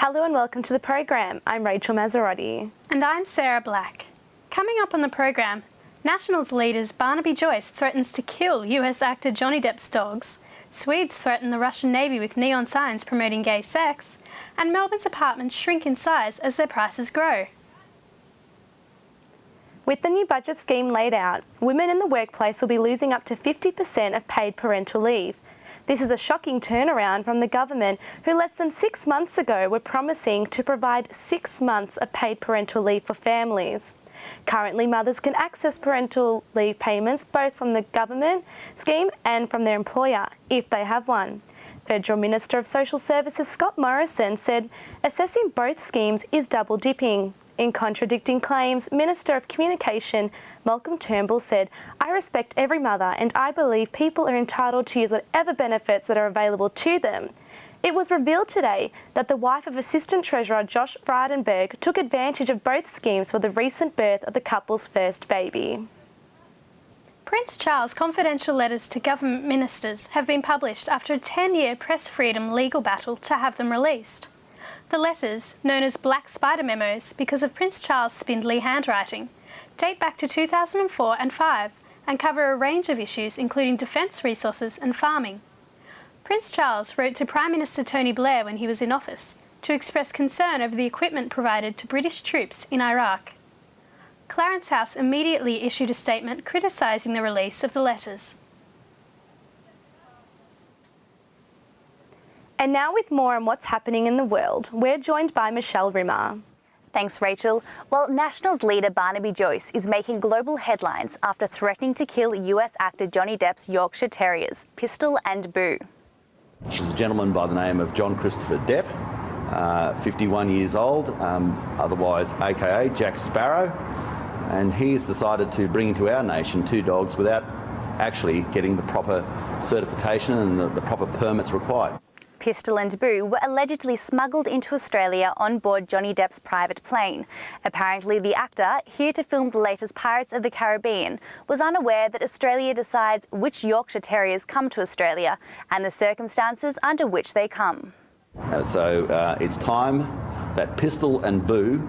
Hello and welcome to the program. I'm Rachel Mazzarotti. And I'm Sarah Black. Coming up on the program, Nationals leaders Barnaby Joyce threatens to kill US actor Johnny Depp's dogs, Swedes threaten the Russian Navy with neon signs promoting gay sex, and Melbourne's apartments shrink in size as their prices grow. With the new budget scheme laid out, women in the workplace will be losing up to 50% of paid parental leave. This is a shocking turnaround from the government, who less than 6 months ago were promising to provide 6 months of paid parental leave for families. Currently, mothers can access parental leave payments both from the government scheme and from their employer, if they have one. Federal Minister of Social Services Scott Morrison said assessing both schemes is double dipping. In contradicting claims, Minister of Communication Malcolm Turnbull said, "I respect every mother and I believe people are entitled to use whatever benefits that are available to them." It was revealed today that the wife of Assistant Treasurer Josh Frydenberg took advantage of both schemes for the recent birth of the couple's first baby. Prince Charles' confidential letters to government ministers have been published after a 10-year press freedom legal battle to have them released. The letters, known as Black Spider Memos because of Prince Charles' spindly handwriting, date back to 2004 and 5 and cover a range of issues including defence resources and farming. Prince Charles wrote to Prime Minister Tony Blair when he was in office to express concern over the equipment provided to British troops in Iraq. Clarence House immediately issued a statement criticising the release of the letters. And now with more on what's happening in the world, we're joined by Michelle Rimmer. Thanks, Rachel. Well, Nationals leader Barnaby Joyce is making global headlines after threatening to kill US actor Johnny Depp's Yorkshire Terriers, Pistol and Boo. This is a gentleman by the name of John Christopher Depp, 51 years old, otherwise aka Jack Sparrow, and he has decided to bring into our nation 2 dogs without actually getting the proper certification and the proper permits required. Pistol and Boo were allegedly smuggled into Australia on board Johnny Depp's private plane. Apparently, the actor, here to film the latest Pirates of the Caribbean, was unaware that Australia decides which Yorkshire Terriers come to Australia and the circumstances under which they come. So it's time that Pistol and Boo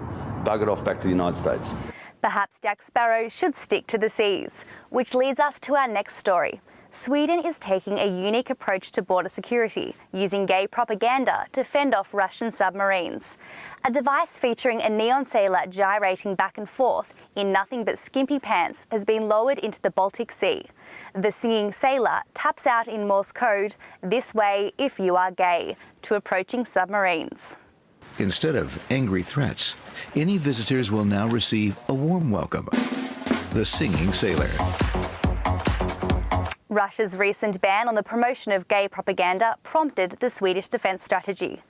buggered off back to the United States. Perhaps Jack Sparrow should stick to the seas, which leads us to our next story. Sweden is taking a unique approach to border security, using gay propaganda to fend off Russian submarines. A device featuring a neon sailor gyrating back and forth in nothing but skimpy pants has been lowered into the Baltic Sea. The singing sailor taps out in Morse code, "This way if you are gay," to approaching submarines. Instead of angry threats, any visitors will now receive a warm welcome. The singing sailor. Russia's recent ban on the promotion of gay propaganda prompted the Swedish defence strategy.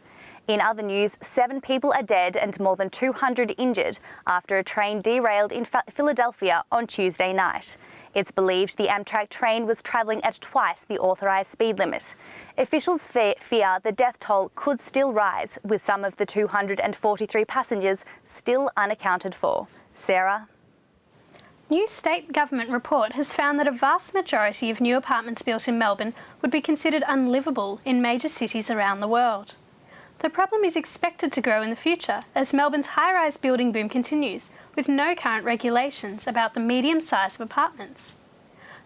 In other news, 7 people are dead and more than 200 injured after a train derailed in Philadelphia on Tuesday night. It's believed the Amtrak train was travelling at twice the authorised speed limit. Officials fear the death toll could still rise, with some of the 243 passengers still unaccounted for. Sarah? New state government report has found that a vast majority of new apartments built in Melbourne would be considered unlivable in major cities around the world. The problem is expected to grow in the future as Melbourne's high-rise building boom continues, with no current regulations about the medium size of apartments.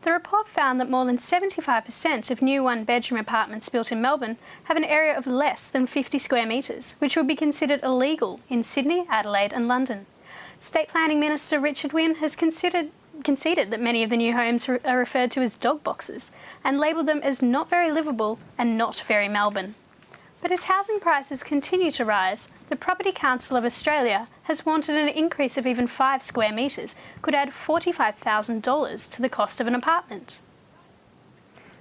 The report found that more than 75% of new one-bedroom apartments built in Melbourne have an area of less than 50 square metres, which would be considered illegal in Sydney, Adelaide and London. State Planning Minister Richard Wynne has conceded that many of the new homes are referred to as dog boxes and labelled them as not very livable and not very Melbourne. But as housing prices continue to rise, the Property Council of Australia has warned that an increase of even 5 square metres could add $45,000 to the cost of an apartment.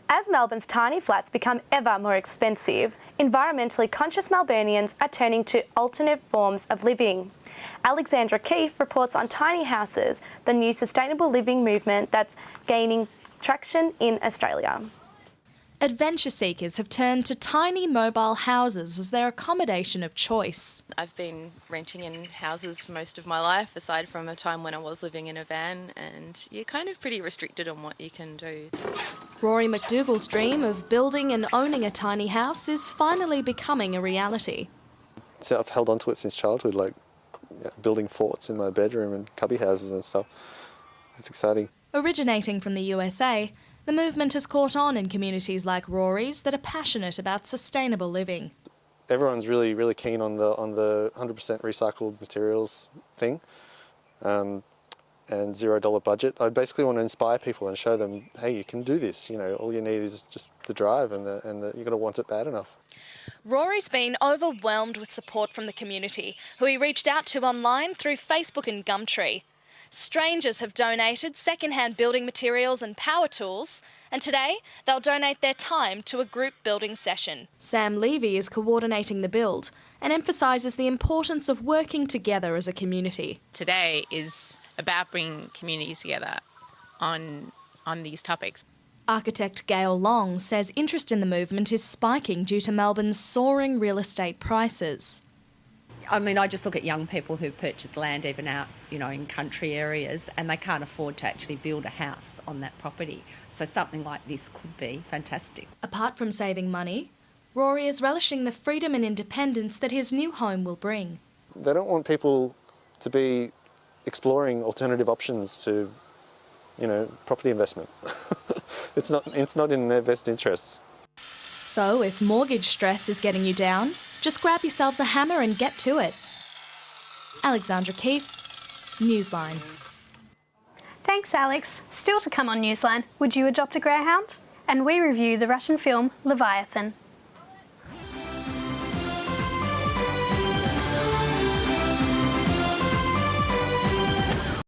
As Melbourne's tiny flats become ever more expensive, environmentally conscious Melburnians are turning to alternate forms of living. Alexandra Keefe reports on tiny houses, the new sustainable living movement that's gaining traction in Australia. Adventure seekers have turned to tiny mobile houses as their accommodation of choice. I've been renting in houses for most of my life, aside from a time when I was living in a van, and you're kind of pretty restricted on what you can do. Rory McDougall's dream of building and owning a tiny house is finally becoming a reality. I've held on to it since childhood, like building forts in my bedroom and cubby houses and stuff. It's exciting. Originating from the USA, the movement has caught on in communities like Rory's that are passionate about sustainable living. Everyone's really keen on the 100% recycled materials thing. And $0 budget. I basically want to inspire people and show them, hey, you can do this. You know, all you need is just the drive, and you're going to want it bad enough. Rory's been overwhelmed with support from the community, who he reached out to online through Facebook and Gumtree. Strangers have donated second-hand building materials and power tools, and today they'll donate their time to a group building session. Sam Levy is coordinating the build and emphasises the importance of working together as a community. Today is about bringing communities together on these topics. Architect Gail Long says interest in the movement is spiking due to Melbourne's soaring real estate prices. I mean, I just look at young people who purchase land even out, in country areas, and they can't afford to actually build a house on that property. So something like this could be fantastic. Apart from saving money, Rory is relishing the freedom and independence that his new home will bring. They don't want people to be exploring alternative options to, property investment. It's not in their best interests. So if mortgage stress is getting you down, just grab yourselves a hammer and get to it. Alexandra Keefe, Newsline. Thanks, Alex. Still to come on Newsline, would you adopt a greyhound? And we review the Russian film Leviathan.